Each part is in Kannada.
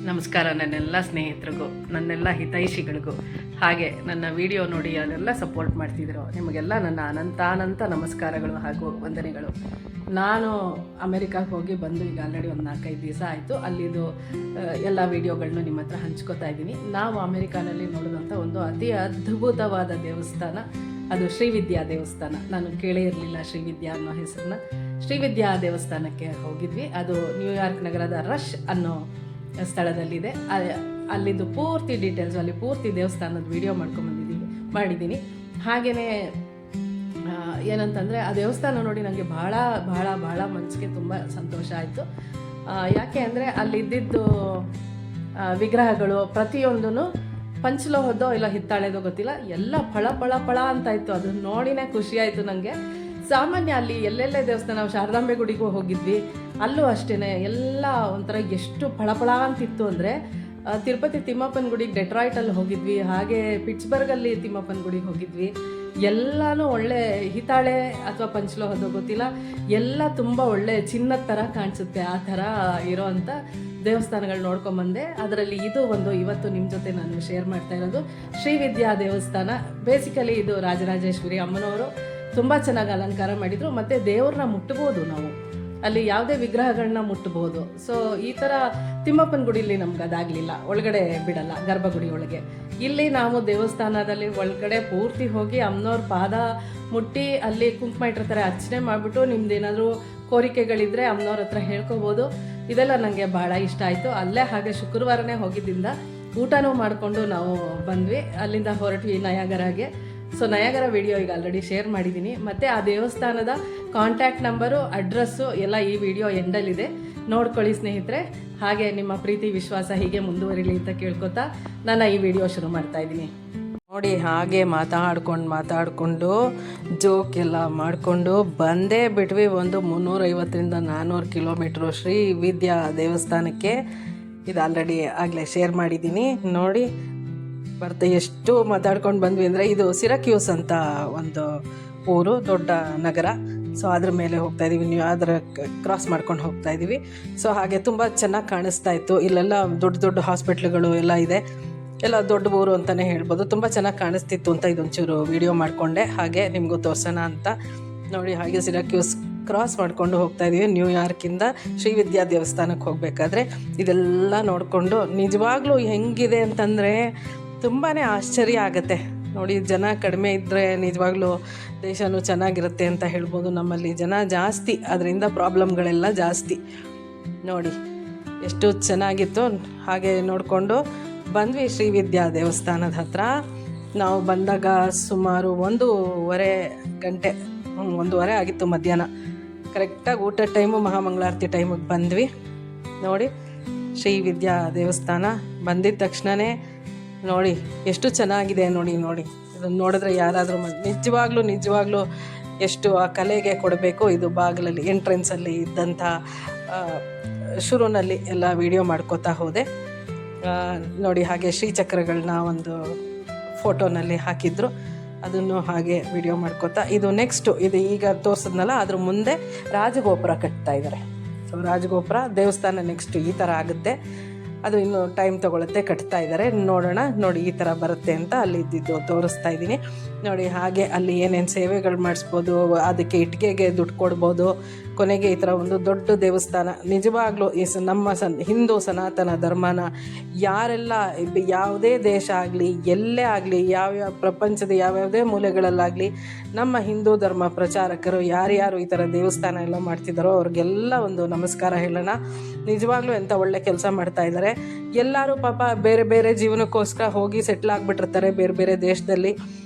ನಮಸ್ಕಾರ ನನ್ನೆಲ್ಲ ಸ್ನೇಹಿತರಿಗೂ, ನನ್ನೆಲ್ಲ ಹಿತೈಷಿಗಳಿಗೂ, ಹಾಗೆ ನನ್ನ ವಿಡಿಯೋ ನೋಡಿ ಅದೆಲ್ಲ ಸಪೋರ್ಟ್ ಮಾಡ್ತಿದ್ರು ನಿಮಗೆಲ್ಲ ನನ್ನ ಅನಂತ ನಮಸ್ಕಾರಗಳು ಹಾಗೂ ವಂದನೆಗಳು. ನಾನು ಅಮೆರಿಕಾಗೆ ಹೋಗಿ ಬಂದು ಈಗ ಆಲ್ರೆಡಿ ಒಂದು 4-5 ದಿವಸ ಆಯಿತು. ಅಲ್ಲಿದು ಎಲ್ಲ ವೀಡಿಯೋಗಳನ್ನೂ ನಿಮ್ಮ ಹತ್ರ ಹಂಚ್ಕೋತಾ ಇದ್ದೀನಿ. ನಾವು ಅಮೆರಿಕಾನಲ್ಲಿ ನೋಡಿದಂಥ ಒಂದು ಅತಿ ಅದ್ಭುತವಾದ ದೇವಸ್ಥಾನ, ಅದು ಶ್ರೀವಿದ್ಯಾ ದೇವಸ್ಥಾನ. ನಾನು ಕೇಳೇ ಇರಲಿಲ್ಲ ಶ್ರೀವಿದ್ಯಾ ಅನ್ನೋ ಹೆಸರನ್ನ. ಶ್ರೀವಿದ್ಯಾ ದೇವಸ್ಥಾನಕ್ಕೆ ಹೋಗಿದ್ವಿ. ಅದು ನ್ಯೂಯಾರ್ಕ್ ನಗರದ ರಶ್ ಅನ್ನೋ ಸ್ಥಳದಲ್ಲಿದೆ. ಅಲ್ಲಿದ್ದು ಪೂರ್ತಿ ಡೀಟೇಲ್ಸು, ಅಲ್ಲಿ ಪೂರ್ತಿ ದೇವಸ್ಥಾನದ ವಿಡಿಯೋ ಮಾಡಿದ್ದೀನಿ. ಹಾಗೆಯೇ ಏನಂತಂದರೆ ಆ ದೇವಸ್ಥಾನ ನೋಡಿ ನನಗೆ ಭಾಳ ಮನಸ್ಸಿಗೆ ತುಂಬ ಸಂತೋಷ ಆಯಿತು. ಯಾಕೆ ಅಂದರೆ ಅಲ್ಲಿದ್ದಿದ್ದು ವಿಗ್ರಹಗಳು ಪ್ರತಿಯೊಂದೂ ಪಂಚಲೋಹದ್ದೋ ಇಲ್ಲ ಹಿತ್ತಾಳೆದೋ ಗೊತ್ತಿಲ್ಲ, ಎಲ್ಲ ಫಳ ಅಂತ ಇತ್ತು. ಅದನ್ನು ನೋಡಿನೇ ಖುಷಿಯಾಯಿತು ನನಗೆ. ಸಾಮಾನ್ಯ ಅಲ್ಲಿ ಎಲ್ಲೆಲ್ಲೇ ದೇವಸ್ಥಾನ, ನಾವು ಶಾರದಾಂಬೆ ಗುಡಿಗೂ ಹೋಗಿದ್ವಿ, ಅಲ್ಲೂ ಅಷ್ಟೇ ಎಲ್ಲ ಒಂಥರ ಎಷ್ಟು ಫಳ ಅಂತಿತ್ತು ಅಂದರೆ, ತಿರುಪತಿ ತಿಮ್ಮಪ್ಪನ ಗುಡಿಗೆ ಡೆಟ್ರಾಯ್ಟಲ್ಲಿ ಹೋಗಿದ್ವಿ, ಹಾಗೆ ಪಿಟ್ಸ್ಬರ್ಗಲ್ಲಿ ತಿಮ್ಮಪ್ಪನ ಗುಡಿಗೆ ಹೋಗಿದ್ವಿ. ಎಲ್ಲನೂ ಒಳ್ಳೆ ಹಿತ್ತಾಳೆ ಅಥವಾ ಪಂಚಲೋಹದ ಗೊತ್ತಿಲ್ಲ, ಎಲ್ಲ ತುಂಬ ಒಳ್ಳೆ ಚಿನ್ನದ ಥರ ಕಾಣಿಸುತ್ತೆ. ಆ ಥರ ಇರೋವಂಥ ದೇವಸ್ಥಾನಗಳು ನೋಡ್ಕೊಂಬಂದೆ. ಅದರಲ್ಲಿ ಇದು ಒಂದು ಇವತ್ತು ನಿಮ್ಮ ಜೊತೆ ನಾನು ಶೇರ್ ಮಾಡ್ತಾ ಇರೋದು ಶ್ರೀವಿದ್ಯಾ ದೇವಸ್ಥಾನ. ಬೇಸಿಕಲಿ ಇದು ರಾಜರಾಜೇಶ್ವರಿ ಅಮ್ಮನವರು ತುಂಬ ಚೆನ್ನಾಗಿ ಅಲಂಕಾರ ಮಾಡಿದರು. ಮತ್ತು ದೇವ್ರನ್ನ ಮುಟ್ಬೋದು, ನಾವು ಅಲ್ಲಿ ಯಾವುದೇ ವಿಗ್ರಹಗಳನ್ನ ಮುಟ್ಬೋದು. ಸೊ ಈ ಥರ ತಿಮ್ಮಪ್ಪನ ಗುಡಿಲಿ ನಮ್ಗೆ ಅದಾಗಲಿಲ್ಲ, ಒಳಗಡೆ ಬಿಡಲ್ಲ ಗರ್ಭಗುಡಿ ಒಳಗೆ. ಇಲ್ಲಿ ನಾವು ದೇವಸ್ಥಾನದಲ್ಲಿ ಒಳಗಡೆ ಪೂರ್ತಿ ಹೋಗಿ ಅಮ್ಮನವ್ರ ಪಾದ ಮುಟ್ಟಿ ಅಲ್ಲಿ ಕುಂಕುಮ ಇಟ್ಟಿರ್ತಾರೆ, ಅರ್ಚನೆ ಮಾಡಿಬಿಟ್ಟು ನಿಮ್ದೇನಾದರೂ ಕೋರಿಕೆಗಳಿದ್ದರೆ ಅಮ್ಮನವ್ರ ಹತ್ರ ಹೇಳ್ಕೊಬೋದು. ಇದೆಲ್ಲ ನನಗೆ ಭಾಳ ಇಷ್ಟ ಆಯಿತು. ಅಲ್ಲೇ ಹಾಗೆ ಶುಕ್ರವಾರನೇ ಹೋಗಿದ್ದರಿಂದ ಊಟನೂ ಮಾಡಿಕೊಂಡು ನಾವು ಬಂದ್ವಿ. ಅಲ್ಲಿಂದ ಹೊರಟ್ವಿ ನಯಾಗರಾಗೆ. ಸೊ ನಯಾಗರ ವಿಡಿಯೋ ಈಗ ಆಲ್ರೆಡಿ ಶೇರ್ ಮಾಡಿದ್ದೀನಿ. ಮತ್ತು ಆ ದೇವಸ್ಥಾನದ ಕಾಂಟ್ಯಾಕ್ಟ್ ನಂಬರು, ಅಡ್ರೆಸ್ಸು ಎಲ್ಲ ಈ ವಿಡಿಯೋ ಎಂಡಲ್ಲಿದೆ, ನೋಡ್ಕೊಳ್ಳಿ ಸ್ನೇಹಿತರೆ. ಹಾಗೆ ನಿಮ್ಮ ಪ್ರೀತಿ ವಿಶ್ವಾಸ ಹೀಗೆ ಮುಂದುವರಿಲಿ ಅಂತ ಕೇಳ್ಕೊತಾ ನಾನು ಈ ವಿಡಿಯೋ ಶುರು ಮಾಡ್ತಾಯಿದ್ದೀನಿ. ನೋಡಿ, ಹಾಗೆ ಮಾತಾಡಿಕೊಂಡು ಜೋಕ್ ಎಲ್ಲ ಮಾಡಿಕೊಂಡು ಬಂದೇ ಬಿಟ್ವಿ. ಒಂದು 350ರಿಂದ 400 ಕಿಲೋಮೀಟ್ರು ಶ್ರೀ ವಿದ್ಯಾ ದೇವಸ್ಥಾನಕ್ಕೆ. ಇದು ಆಲ್ರೆಡಿ ಆಗಲೇ ಶೇರ್ ಮಾಡಿದ್ದೀನಿ ನೋಡಿ. ಎಷ್ಟು ಮಾತಾಡ್ಕೊಂಡು ಬಂದ್ವಿ ಅಂದರೆ, ಇದು ಸಿರಕ್ಯೂಸ್ ಅಂತ ಒಂದು ಊರು, ದೊಡ್ಡ ನಗರ. ಸೊ ಅದ್ರ ಮೇಲೆ ಹೋಗ್ತಾಯಿದ್ದೀವಿ, ನೀವು ಅದರ ಕ್ರಾಸ್ ಮಾಡ್ಕೊಂಡು ಹೋಗ್ತಾಯಿದ್ದೀವಿ. ಸೊ ಹಾಗೆ ತುಂಬ ಚೆನ್ನಾಗಿ ಕಾಣಿಸ್ತಾ ಇತ್ತು. ಇಲ್ಲೆಲ್ಲ ದೊಡ್ಡ ಹಾಸ್ಪಿಟ್ಲ್ಗಳು ಎಲ್ಲ ಇದೆ, ಎಲ್ಲ ದೊಡ್ಡ ಊರು ಅಂತಲೇ ಹೇಳ್ಬೋದು. ತುಂಬ ಚೆನ್ನಾಗಿ ಕಾಣಿಸ್ತಿತ್ತು ಅಂತ ಇದೊಂಚೂರು ವಿಡಿಯೋ ಮಾಡಿಕೊಂಡೆ, ಹಾಗೆ ನಿಮಗೂ ತೋರ್ಸೋಣ ಅಂತ. ನೋಡಿ, ಹಾಗೆ ಸಿರಕ್ಯೂಸ್ ಕ್ರಾಸ್ ಮಾಡ್ಕೊಂಡು ಹೋಗ್ತಾಯಿದ್ದೀವಿ. ನ್ಯೂಯಾರ್ಕಿಂದ ಶ್ರೀವಿದ್ಯಾ ದೇವಸ್ಥಾನಕ್ಕೆ ಹೋಗಬೇಕಾದ್ರೆ ಇದೆಲ್ಲ ನೋಡಿಕೊಂಡು ನಿಜವಾಗ್ಲೂ ಹೆಂಗಿದೆ ಅಂತಂದರೆ ತುಂಬಾ ಆಶ್ಚರ್ಯ ಆಗುತ್ತೆ. ನೋಡಿ, ಜನ ಕಡಿಮೆ ಇದ್ದರೆ ನಿಜವಾಗ್ಲೂ ದೇಶನೂ ಚೆನ್ನಾಗಿರುತ್ತೆ ಅಂತ ಹೇಳ್ಬೋದು. ನಮ್ಮಲ್ಲಿ ಜನ ಜಾಸ್ತಿ, ಅದರಿಂದ ಪ್ರಾಬ್ಲಮ್ಗಳೆಲ್ಲ ಜಾಸ್ತಿ. ನೋಡಿ ಎಷ್ಟು ಚೆನ್ನಾಗಿತ್ತು. ಹಾಗೆ ನೋಡಿಕೊಂಡು ಬಂದ್ವಿ ಶ್ರೀವಿದ್ಯಾ ದೇವಸ್ಥಾನದ ಹತ್ರ. ನಾವು ಬಂದಾಗ ಸುಮಾರು 1:30 ಗಂಟೆ, 1:30 ಆಗಿತ್ತು ಮಧ್ಯಾಹ್ನ. ಕರೆಕ್ಟಾಗಿ ಊಟದ ಟೈಮು, ಮಹಾಮಂಗಳಾರತಿ ಟೈಮಿಗೆ ಬಂದ್ವಿ. ನೋಡಿ, ಶ್ರೀವಿದ್ಯಾ ದೇವಸ್ಥಾನ ಬಂದಿದ್ದ ತಕ್ಷಣವೇ ನೋಡಿ ಎಷ್ಟು ಚೆನ್ನಾಗಿದೆ. ನೋಡಿ ಇದನ್ನು ನೋಡಿದ್ರೆ ಯಾರಾದರೂ ನಿಜವಾಗ್ಲೂ ಎಷ್ಟು ಆ ಕಲೆಗೆ ಕೊಡಬೇಕು. ಇದು ಬಾಗಿಲಲ್ಲಿ ಎಂಟ್ರೆನ್ಸಲ್ಲಿ ಇದ್ದಂಥ ಶುರುನಲ್ಲಿ ಎಲ್ಲ ವಿಡಿಯೋ ಮಾಡ್ಕೋತಾ ಹೋದೆ. ನೋಡಿ, ಹಾಗೆ ಶ್ರೀಚಕ್ರಗಳನ್ನ ಒಂದು ಫೋಟೋನಲ್ಲಿ ಹಾಕಿದ್ರು, ಅದನ್ನು ಹಾಗೆ ವಿಡಿಯೋ ಮಾಡ್ಕೋತಾ. ಇದು ನೆಕ್ಸ್ಟು, ಇದು ಈಗ ತೋರಿಸಿದ್ನಲ್ಲ ಅದ್ರ ಮುಂದೆ ರಾಜಗೋಪುರ ಕಟ್ತಾ ಇದ್ದಾರೆ. ಸೊ ರಾಜಗೋಪುರ ದೇವಸ್ಥಾನ ನೆಕ್ಸ್ಟ್ ಈ ಥರ ಆಗುತ್ತೆ. ಅದು ಇನ್ನೂ ಟೈಮ್ ತೊಗೊಳುತ್ತೆ, ಕಟ್ತಾ ಇದ್ದಾರೆ. ನೋಡೋಣ. ನೋಡಿ, ಈ ಥರ ಬರುತ್ತೆ ಅಂತ ಅಲ್ಲಿ ಇದ್ದಿದ್ದು ತೋರಿಸ್ತಾ ಇದ್ದೀನಿ. ನೋಡಿ, ಹಾಗೆ ಅಲ್ಲಿ ಏನೇನು ಸೇವೆಗಳು ಮಾಡಿಸ್ಬೋದು, ಅದಕ್ಕೆ ಇಟ್ಟಿಗೆಗೆ ದುಡ್ಡು ಕೊಡ್ಬೋದು. ಕೊನೆಗೆ ಈ ಥರ ಒಂದು ದೊಡ್ಡ ದೇವಸ್ಥಾನ. ನಿಜವಾಗ್ಲೂ ನಮ್ಮ ಹಿಂದೂ ಸನಾತನ ಧರ್ಮನ ಯಾರೆಲ್ಲ, ಯಾವುದೇ ದೇಶ ಆಗಲಿ, ಎಲ್ಲೇ ಆಗಲಿ, ಯಾವ್ಯಾವ ಪ್ರಪಂಚದ ಯಾವ್ಯಾವುದೇ ಮೂಲೆಗಳಲ್ಲಾಗಲಿ ನಮ್ಮ ಹಿಂದೂ ಧರ್ಮ ಪ್ರಚಾರಕರು ಯಾರ್ಯಾರು ಈ ಥರ ದೇವಸ್ಥಾನ ಎಲ್ಲ ಮಾಡ್ತಿದ್ದಾರೋ ಅವ್ರಿಗೆಲ್ಲ ಒಂದು ನಮಸ್ಕಾರ ಹೇಳೋಣ. ನಿಜವಾಗ್ಲೂ ಎಂಥ ಒಳ್ಳೆ ಕೆಲಸ ಮಾಡ್ತಾ ಇದ್ದಾರೆ. ಎಲ್ಲರೂ ಪಾಪ ಬೇರೆ ಜೀವನಕ್ಕೋಸ್ಕರ ಹೋಗಿ ಸೆಟ್ಲ್ ಆಗಿಬಿಟ್ಟಿರ್ತಾರೆ ಬೇರೆ ದೇಶದಲ್ಲಿ.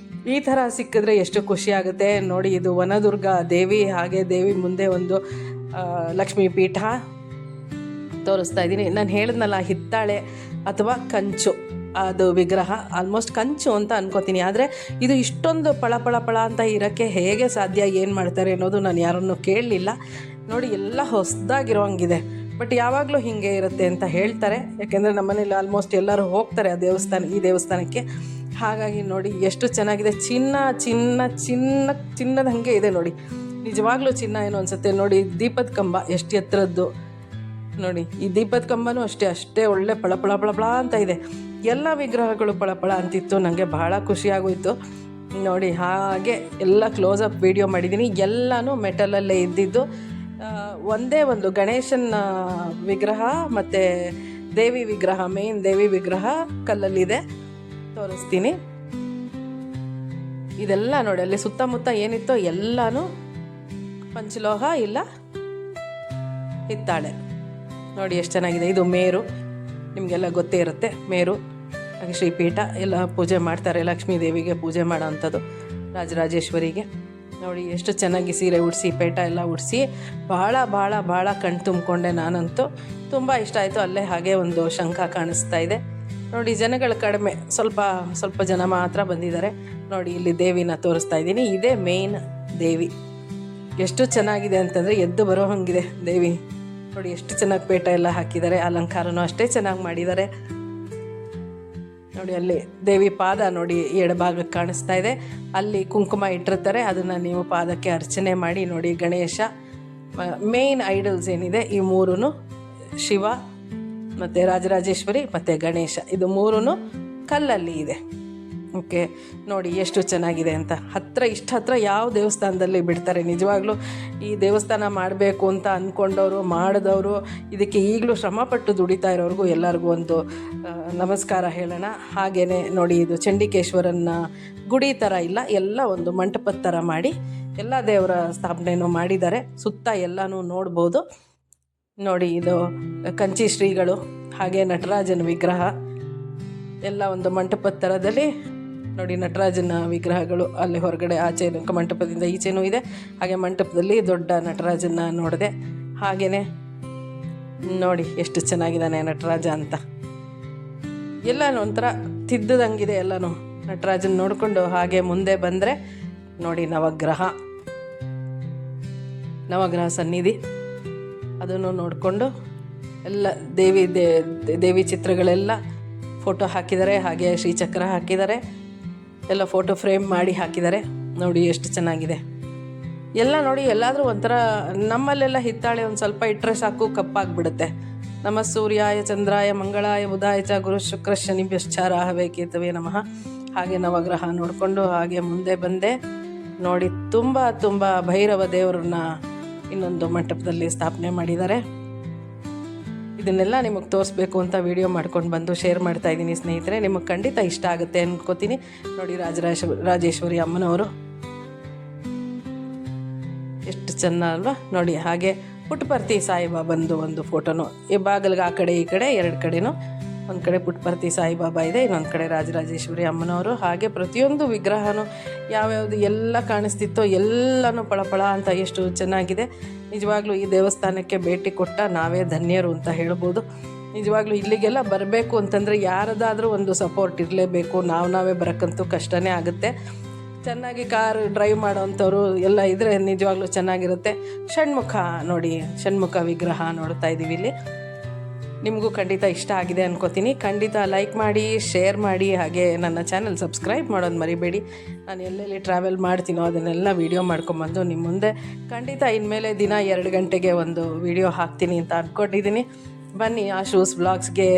ಈ ಥರ ಸಿಕ್ಕಿದ್ರೆ ಎಷ್ಟು ಖುಷಿಯಾಗುತ್ತೆ. ನೋಡಿ, ಇದು ವನದುರ್ಗ ದೇವಿ, ಹಾಗೆ ದೇವಿ ಮುಂದೆ ಒಂದು ಲಕ್ಷ್ಮೀ ಪೀಠ ತೋರಿಸ್ತಾ ಇದ್ದೀನಿ. ನಾನು ಹೇಳಿದ್ನಲ್ಲ, ಹಿತ್ತಾಳೆ ಅಥವಾ ಕಂಚು ಅದು ವಿಗ್ರಹ, ಆಲ್ಮೋಸ್ಟ್ ಕಂಚು ಅಂತ ಅನ್ಕೋತೀನಿ. ಆದರೆ ಇದು ಇಷ್ಟೊಂದು ಪಳ ಅಂತ ಇರೋಕ್ಕೆ ಹೇಗೆ ಸಾಧ್ಯ, ಏನು ಮಾಡ್ತಾರೆ ಅನ್ನೋದು ನಾನು ಯಾರನ್ನೂ ಕೇಳಲಿಲ್ಲ. ನೋಡಿ, ಎಲ್ಲ ಹೊಸದಾಗಿರೋಂಗಿದೆ. ಬಟ್ ಯಾವಾಗಲೂ ಹೀಗೆ ಇರುತ್ತೆ ಅಂತ ಹೇಳ್ತಾರೆ. ಯಾಕೆಂದರೆ ನಮ್ಮನೇಲಿ ಆಲ್ಮೋಸ್ಟ್ ಎಲ್ಲರೂ ಹೋಗ್ತಾರೆ ಈ ದೇವಸ್ಥಾನಕ್ಕೆ. ಹಾಗಾಗಿ ನೋಡಿ ಎಷ್ಟು ಚೆನ್ನಾಗಿದೆ. ಚಿನ್ನದ ಹಾಗೆ ಇದೆ ನೋಡಿ. ನಿಜವಾಗ್ಲೂ ಚಿನ್ನ ಏನೋ ಅನಿಸುತ್ತೆ. ನೋಡಿ, ದೀಪದ ಕಂಬ ಎಷ್ಟು ಎತ್ತರದ್ದು ನೋಡಿ ಈ ದೀಪದ ಕಂಬನೂ ಅಷ್ಟೇ ಒಳ್ಳೆ ಪಳ ಅಂತ ಇದೆ. ಎಲ್ಲ ವಿಗ್ರಹಗಳು ಪಳ ಅಂತಿತ್ತು. ನನಗೆ ಭಾಳ ಖುಷಿಯಾಗೋಯಿತು. ನೋಡಿ ಹಾಗೆ ಎಲ್ಲ ಕ್ಲೋಸಪ್ ವೀಡಿಯೋ ಮಾಡಿದ್ದೀನಿ. ಎಲ್ಲನೂ ಮೆಟಲಲ್ಲೇ ಇದ್ದಿದ್ದು. ಒಂದೇ ಒಂದು ಗಣೇಶನ ವಿಗ್ರಹ ಮತ್ತು ದೇವಿ ವಿಗ್ರಹ, ಮೇನ್ ದೇವಿ ವಿಗ್ರಹ ಕಲ್ಲಲ್ಲಿದೆ, ತೋರಿಸ್ತೀನಿ. ಇದೆಲ್ಲ ನೋಡಿ ಅಲ್ಲಿ ಸುತ್ತಮುತ್ತ ಏನಿತ್ತೋ ಎಲ್ಲನೂ ಪಂಚಲೋಹ ಇಲ್ಲ ಹಿತ್ತಾಳೆ. ನೋಡಿ ಎಷ್ಟು ಚೆನ್ನಾಗಿದೆ. ಇದು ಮೇರು, ನಿಮಗೆಲ್ಲ ಗೊತ್ತೇ ಇರುತ್ತೆ. ಮೇರು ಹಾಗೆ ಶ್ರೀಪೀಠ ಎಲ್ಲ ಪೂಜೆ ಮಾಡ್ತಾರೆ. ಲಕ್ಷ್ಮೀ ದೇವಿಗೆ ಪೂಜೆ ಮಾಡೋ ಅಂಥದ್ದು, ರಾಜರಾಜೇಶ್ವರಿಗೆ. ನೋಡಿ ಎಷ್ಟು ಚೆನ್ನಾಗಿ ಸೀರೆ ಉಡಿಸಿ, ಪೇಟ ಎಲ್ಲ ಉಡಿಸಿ ಭಾಳ ಕಣ್ ತುಂಬಿಕೊಂಡೆ. ನಾನಂತೂ ತುಂಬ ಇಷ್ಟ ಆಯಿತು. ಅಲ್ಲೇ ಹಾಗೆ ಒಂದು ಶಂಖ ಕಾಣಿಸ್ತಾ ಇದೆ. ನೋಡಿ ಜನಗಳು ಕಡಿಮೆ, ಸ್ವಲ್ಪ ಜನ ಮಾತ್ರ ಬಂದಿದ್ದಾರೆ. ನೋಡಿ ಇಲ್ಲಿ ದೇವಿನ ತೋರಿಸ್ತಾ ಇದ್ದೀನಿ. ಇದೇ ಮೇಯ್ನ್ ದೇವಿ. ಎಷ್ಟು ಚೆನ್ನಾಗಿದೆ ಅಂತಂದರೆ ಎದ್ದು ಬರೋ ಹಂಗಿದೆ ದೇವಿ. ನೋಡಿ ಎಷ್ಟು ಚೆನ್ನಾಗಿ ಪೇಟ ಎಲ್ಲ ಹಾಕಿದ್ದಾರೆ. ಅಲಂಕಾರನೂ ಅಷ್ಟೇ ಚೆನ್ನಾಗಿ ಮಾಡಿದ್ದಾರೆ. ನೋಡಿ ಅಲ್ಲಿ ದೇವಿ ಪಾದ ನೋಡಿ ಎಡಭಾಗಕ್ಕೆ ಕಾಣಿಸ್ತಾ ಇದೆ. ಅಲ್ಲಿ ಕುಂಕುಮ ಇಟ್ಟಿರ್ತಾರೆ, ಅದನ್ನು ನೀವು ಪಾದಕ್ಕೆ ಅರ್ಚನೆ ಮಾಡಿ. ನೋಡಿ ಗಣೇಶ, ಮೇಯ್ನ್ ಐಡಲ್ಸ್ ಏನಿದೆ ಈ ಮೂರೂ, ಶಿವ ಮತ್ತು ರಾಜರಾಜೇಶ್ವರಿ ಮತ್ತು ಗಣೇಶ, ಇದು ಮೂರೂ ಕಲ್ಲಲ್ಲಿ ಇದೆ. ಓಕೆ, ನೋಡಿ ಎಷ್ಟು ಚೆನ್ನಾಗಿದೆ ಅಂತ. ಇಷ್ಟು ಹತ್ರ ಯಾವ ದೇವಸ್ಥಾನದಲ್ಲಿ ಬಿಡ್ತಾರೆ? ನಿಜವಾಗ್ಲೂ ಈ ದೇವಸ್ಥಾನ ಮಾಡಬೇಕು ಅಂತ ಅಂದ್ಕೊಂಡವರು, ಮಾಡಿದವರು, ಇದಕ್ಕೆ ಈಗಲೂ ಶ್ರಮಪಟ್ಟು ದುಡಿತಾ ಇರೋರಿಗೂ ಎಲ್ಲರಿಗೂ ಒಂದು ನಮಸ್ಕಾರ ಹೇಳೋಣ. ಹಾಗೆಯೇ ನೋಡಿ ಇದು ಚಂಡಿಕೇಶ್ವರನ ಗುಡಿ ಥರ ಇಲ್ಲ, ಎಲ್ಲ ಒಂದು ಮಂಟಪದ ಥರ ಮಾಡಿ ಎಲ್ಲ ದೇವರ ಸ್ಥಾಪನೆಯೂ ಮಾಡಿದ್ದಾರೆ. ಸುತ್ತ ಎಲ್ಲನೂ ನೋಡ್ಬೋದು. ನೋಡಿ ಇದು ಕಂಚಿ ಶ್ರೀಗಳು, ಹಾಗೆ ನಟರಾಜನ ವಿಗ್ರಹ ಎಲ್ಲ ಒಂದು ಮಂಟಪದ ಥರದಲ್ಲಿ. ನೋಡಿ ನಟರಾಜನ ವಿಗ್ರಹಗಳು ಅಲ್ಲಿ ಹೊರಗಡೆ ಆಚೆ ಮಂಟಪದಿಂದ ಈಚೆನೂ ಇದೆ. ಹಾಗೆ ಮಂಟಪದಲ್ಲಿ ದೊಡ್ಡ ನಟರಾಜನ ನೋಡಿದೆ. ಹಾಗೆಯೇ ನೋಡಿ ಎಷ್ಟು ಚೆನ್ನಾಗಿದ್ದಾನೆ ನಟರಾಜ ಅಂತ. ಎಲ್ಲನೂ ಒಂಥರ ತಿದ್ದದಂಗಿದೆ ಎಲ್ಲನೂ. ನಟರಾಜನ ನೋಡಿಕೊಂಡು ಹಾಗೆ ಮುಂದೆ ಬಂದರೆ ನೋಡಿ ನವಗ್ರಹ ಸನ್ನಿಧಿ, ಅದನ್ನು ನೋಡಿಕೊಂಡು ಎಲ್ಲ ದೇವಿ ಚಿತ್ರಗಳೆಲ್ಲ ಫೋಟೋ ಹಾಕಿದ್ದಾರೆ. ಹಾಗೆ ಶ್ರೀಚಕ್ರ ಹಾಕಿದ್ದಾರೆ, ಎಲ್ಲ ಫೋಟೋ ಫ್ರೇಮ್ ಮಾಡಿ ಹಾಕಿದ್ದಾರೆ. ನೋಡಿ ಎಷ್ಟು ಚೆನ್ನಾಗಿದೆ ಎಲ್ಲ. ನೋಡಿ ಎಲ್ಲಾದರೂ ಒಂಥರ, ನಮ್ಮಲ್ಲೆಲ್ಲ ಹಿತ್ತಾಳೆ ಒಂದು ಸ್ವಲ್ಪ ಇಟ್ಟರೆ ಸಾಕು ಕಪ್ಪಾಗಿಬಿಡುತ್ತೆ. ನಮ್ಮ ಸೂರ್ಯಾಯ ಚಂದ್ರಾಯ ಮಂಗಳಾಯ ಬುಧಾಯ ಚ ಗುರು ಶುಕ್ರ ಶನಿಭ್ಯಶ್ಚ ರಾಹವೇ ಕೇತವೇ ನಮಃ. ಹಾಗೆ ನವಗ್ರಹ ನೋಡಿಕೊಂಡು ಹಾಗೆ ಮುಂದೆ ಬಂದೆ. ನೋಡಿ ತುಂಬ ಭೈರವ ದೇವರನ್ನ ಇನ್ನೊಂದು ಮಂಟಪದಲ್ಲಿ ಸ್ಥಾಪನೆ ಮಾಡಿದ್ದಾರೆ. ಇದನ್ನೆಲ್ಲ ನಿಮಗೆ ತೋರಿಸ್ಬೇಕು ಅಂತ ವಿಡಿಯೋ ಮಾಡ್ಕೊಂಡು ಬಂದು ಶೇರ್ ಮಾಡ್ತಾ ಇದ್ದೀನಿ ಸ್ನೇಹಿತರೆ. ನಿಮಗೆ ಖಂಡಿತ ಇಷ್ಟ ಆಗುತ್ತೆ ಅನ್ಕೋತೀನಿ. ನೋಡಿ ರಾಜೇಶ್ವರಿ ಅಮ್ಮನವರು ಎಷ್ಟು ಚೆನ್ನ ಅಲ್ವಾ. ನೋಡಿ ಹಾಗೆ ಪುಟ್ಟಪರ್ತಿ ಸಾಯಿಬಾಬಂದು ಒಂದು ಫೋಟೋನು ಈ ಬಾಗಿಲಿಗೆ ಆ ಕಡೆ ಈ ಕಡೆ ಎರಡು ಕಡೆನೂ, ಒಂದು ಕಡೆ ಪುಟ್ಟಪರ್ತಿ ಸಾಯಿಬಾಬಾ ಇದೆ, ಇನ್ನೊಂದು ಕಡೆ ರಾಜರಾಜೇಶ್ವರಿ ಅಮ್ಮನವರು. ಹಾಗೆ ಪ್ರತಿಯೊಂದು ವಿಗ್ರಹನೂ ಯಾವ್ಯಾವುದು ಎಲ್ಲ ಕಾಣಿಸ್ತಿತ್ತೋ ಎಲ್ಲನೂ ಪಳ ಅಂತ ಎಷ್ಟು ಚೆನ್ನಾಗಿದೆ. ನಿಜವಾಗ್ಲೂ ಈ ದೇವಸ್ಥಾನಕ್ಕೆ ಭೇಟಿ ಕೊಟ್ಟ ನಾವೇ ಧನ್ಯರು ಅಂತ ಹೇಳ್ಬೋದು. ನಿಜವಾಗ್ಲೂ ಇಲ್ಲಿಗೆಲ್ಲ ಬರಬೇಕು ಅಂತಂದರೆ ಯಾರದಾದರೂ ಒಂದು ಸಪೋರ್ಟ್ ಇರಲೇಬೇಕು. ನಾವೇ ಬರೋಕ್ಕಂತೂ ಕಷ್ಟನೇ ಆಗುತ್ತೆ. ಚೆನ್ನಾಗಿ ಕಾರ್ ಡ್ರೈವ್ ಮಾಡೋವಂಥವ್ರು ಎಲ್ಲ ಇದ್ದರೆ ನಿಜವಾಗ್ಲೂ ಚೆನ್ನಾಗಿರುತ್ತೆ. ಷಣ್ಮುಖ ವಿಗ್ರಹ ನೋಡ್ತಾ ಇದ್ದೀವಿ ಇಲ್ಲಿ. ನಿಮಗೂ ಖಂಡಿತ ಇಷ್ಟ ಆಗಿದೆ ಅನ್ಕೋತೀನಿ. ಖಂಡಿತ ಲೈಕ್ ಮಾಡಿ, ಶೇರ್ ಮಾಡಿ, ಹಾಗೆ ನನ್ನ ಚಾನಲ್ ಸಬ್ಸ್ಕ್ರೈಬ್ ಮಾಡೋದು ಮರಿಬೇಡಿ. ನಾನು ಎಲ್ಲೆಲ್ಲಿ ಟ್ರಾವೆಲ್ ಮಾಡ್ತೀನೋ ಅದನ್ನೆಲ್ಲ ವೀಡಿಯೋ ಮಾಡ್ಕೊಂಬಂದು ನಿಮ್ಮ ಮುಂದೆ ಖಂಡಿತ ಇನ್ಮೇಲೆ ದಿನ 2 ಗಂಟೆಗೆ ಒಂದು ವೀಡಿಯೋ ಹಾಕ್ತೀನಿ ಅಂತ ಅಂದ್ಕೊಂಡಿದ್ದೀನಿ. ಬನ್ನಿ, ಆಶೂಸ್ ವ್ಲಾಗ್ಸ್ಗೆ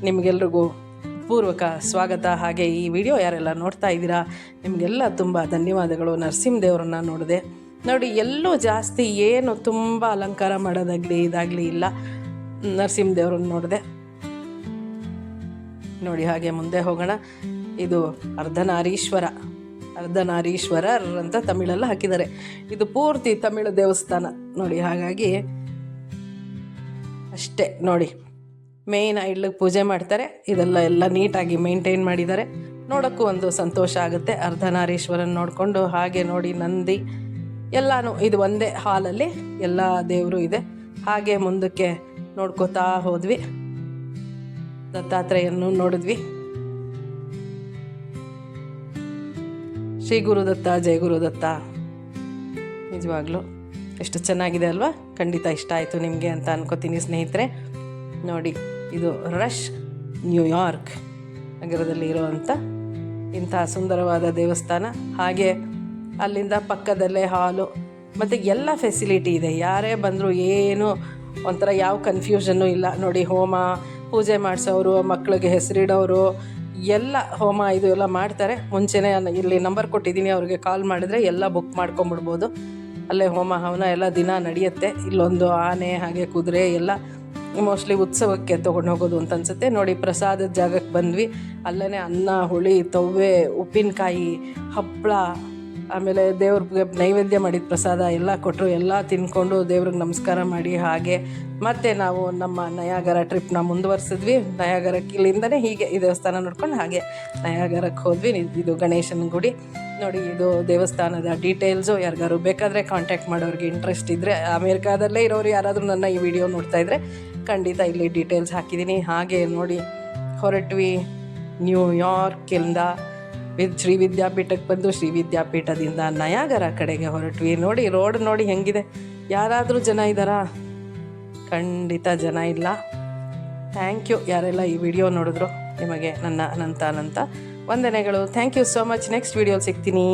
ನಿಮಗೆಲ್ರಿಗೂ ಪೂರ್ವಕ ಸ್ವಾಗತ. ಹಾಗೆ ಈ ವಿಡಿಯೋ ಯಾರೆಲ್ಲ ನೋಡ್ತಾ ಇದ್ದೀರಾ ನಿಮಗೆಲ್ಲ ತುಂಬ ಧನ್ಯವಾದಗಳು. ನರಸಿಂಹದೇವ್ರನ್ನ ನೋಡಿದೆ. ನೋಡಿ ಎಲ್ಲೂ ಜಾಸ್ತಿ ಏನು ತುಂಬ ಅಲಂಕಾರ ಮಾಡೋದಾಗಲಿ ಇದಾಗಲಿ ಇಲ್ಲ. ನರಸಿಂಹದೇವ್ರನ್ನ ನೋಡಿದೆ. ನೋಡಿ ಹಾಗೆ ಮುಂದೆ ಹೋಗೋಣ. ಇದು ಅರ್ಧನಾರೀಶ್ವರರ್ ಅಂತ ತಮಿಳಲ್ಲಿ ಹಾಕಿದ್ದಾರೆ. ಇದು ಪೂರ್ತಿ ತಮಿಳು ದೇವಸ್ಥಾನ ನೋಡಿ. ಹಾಗಾಗಿ ಅಷ್ಟೇ ನೋಡಿ, ಮೇಯ್ನ್ ಐಡ್ಲಿಗೆ ಪೂಜೆ ಮಾಡ್ತಾರೆ. ಎಲ್ಲ ನೀಟಾಗಿ ಮೇಂಟೈನ್ ಮಾಡಿದ್ದಾರೆ. ನೋಡೋಕ್ಕೂ ಒಂದು ಸಂತೋಷ ಆಗುತ್ತೆ. ಅರ್ಧನಾರೀಶ್ವರನ್ ನೋಡಿಕೊಂಡು ಹಾಗೆ ನೋಡಿ ನಂದಿ ಎಲ್ಲನೂ ಇದು ಒಂದೇ ಹಾಲಲ್ಲಿ ಎಲ್ಲ ದೇವರು ಇದೆ. ಹಾಗೆ ಮುಂದಕ್ಕೆ ನೋಡ್ಕೋತಾ ಹೋದ್ವಿ. ದತ್ತಾತ್ರೇಯನ್ನು ನೋಡಿದ್ವಿ. ಶ್ರೀ ಗುರುದತ್ತ, ಜಯ ಗುರುದತ್ತ. ನಿಜವಾಗ್ಲೂ ಎಷ್ಟು ಚೆನ್ನಾಗಿದೆ ಅಲ್ವಾ. ಖಂಡಿತ ಇಷ್ಟ ಆಯಿತು ನಿಮಗೆ ಅಂತ ಅನ್ಕೋತೀನಿ ಸ್ನೇಹಿತರೆ. ನೋಡಿ ಇದು ನ್ಯೂಯಾರ್ಕ್ ನಗರದಲ್ಲಿ ಇರುವಂಥ ಇಂಥ ಸುಂದರವಾದ ದೇವಸ್ಥಾನ. ಹಾಗೆ ಅಲ್ಲಿಂದ ಪಕ್ಕದಲ್ಲೇ ಹಾಲು ಮತ್ತು ಎಲ್ಲ ಫೆಸಿಲಿಟಿ ಇದೆ. ಯಾರೇ ಬಂದರೂ ಏನು ಒಂಥರ ಯಾವ ಕನ್ಫ್ಯೂಷನ್ನು ಇಲ್ಲ ನೋಡಿ. ಹೋಮ ಪೂಜೆ ಮಾಡಿಸೋರು, ಮಕ್ಕಳಿಗೆ ಹೆಸರಿಡೋರು ಎಲ್ಲ ಹೋಮ ಇದು ಎಲ್ಲ ಮಾಡ್ತಾರೆ. ಮುಂಚೆನೇ ಇಲ್ಲಿ ನಂಬರ್ ಕೊಟ್ಟಿದ್ದೀನಿ, ಅವ್ರಿಗೆ ಕಾಲ್ ಮಾಡಿದ್ರೆ ಎಲ್ಲ ಬುಕ್ ಮಾಡ್ಕೊಂಬಿಡ್ಬೋದು. ಅಲ್ಲೇ ಹೋಮ ಹವನ ಎಲ್ಲ ದಿನ ನಡೆಯುತ್ತೆ. ಇಲ್ಲೊಂದು ಆನೆ ಹಾಗೆ ಕುದುರೆ ಎಲ್ಲ ಮೋಸ್ಟ್ಲಿ ಉತ್ಸವಕ್ಕೆ ತೊಗೊಂಡು ಹೋಗೋದು ಅಂತ ಅನಿಸುತ್ತೆ. ನೋಡಿ ಪ್ರಸಾದದ ಜಾಗಕ್ಕೆ ಬಂದ್ವಿ. ಅಲ್ಲೇ ಅನ್ನ, ಹುಳಿ, ತವ್ವೆ, ಉಪ್ಪಿನಕಾಯಿ, ಹಪ್ಪಳ, ಆಮೇಲೆ ದೇವ್ರಿಗೆ ನೈವೇದ್ಯ ಮಾಡಿದ ಪ್ರಸಾದ ಎಲ್ಲ ಕೊಟ್ಟರು. ಎಲ್ಲ ತಿಂದ್ಕೊಂಡು ದೇವ್ರಿಗೆ ನಮಸ್ಕಾರ ಮಾಡಿ ಹಾಗೆ ಮತ್ತು ನಾವು ನಮ್ಮ ನಯಾಗರ ಟ್ರಿಪ್ನ ಮುಂದುವರ್ಸಿದ್ವಿ. ನಯಾಗರಕ್ಕೆ ಇಲ್ಲಿಂದನೇ ಹೀಗೆ ಈ ದೇವಸ್ಥಾನ ನೋಡ್ಕೊಂಡು ಹಾಗೆ ನಯಾಗರಕ್ಕೆ ಹೋದ್ವಿ. ಇದು ಗಣೇಶನ ಗುಡಿ ನೋಡಿ. ಇದು ದೇವಸ್ಥಾನದ ಡೀಟೇಲ್ಸು ಯಾರಿಗಾರು ಬೇಕಾದರೆ ಕಾಂಟ್ಯಾಕ್ಟ್ ಮಾಡೋರಿಗೆ ಇಂಟ್ರೆಸ್ಟ್ ಇದ್ದರೆ, ಅಮೇರಿಕಾದಲ್ಲೇ ಇರೋರು ಯಾರಾದರೂ ನನ್ನ ಈ ವಿಡಿಯೋ ನೋಡ್ತಾಯಿದ್ರೆ ಖಂಡಿತ ಇಲ್ಲಿ ಡೀಟೇಲ್ಸ್ ಹಾಕಿದ್ದೀನಿ. ಹಾಗೆ ನೋಡಿ ಹೊರಟ್ವಿ ನ್ಯೂಯಾರ್ಕಿಂದ ಶ್ರೀ ವಿದ್ಯಾಪೀಠಕ್ಕೆ ಬಂದು ಶ್ರೀ ವಿದ್ಯಾಪೀಠದಿಂದ ನಯಾಗರ ಕಡೆಗೆ ಹೊರಟ್ವಿ. ನೋಡಿ ರೋಡ್ ನೋಡಿ ಹೆಂಗಿದೆ. ಯಾರಾದರೂ ಜನ ಇದ್ದಾರಾ? ಖಂಡಿತ ಜನ ಇಲ್ಲ. ಥ್ಯಾಂಕ್ ಯು ಯಾರೆಲ್ಲ ಈ ವಿಡಿಯೋ ನೋಡಿದ್ರು, ನಿಮಗೆ ನನ್ನ ಅನಂತ ವಂದನೆಗಳು. Thank you so much. Next ವಿಡಿಯೋಲಿ ಸಿಗ್ತೀನಿ.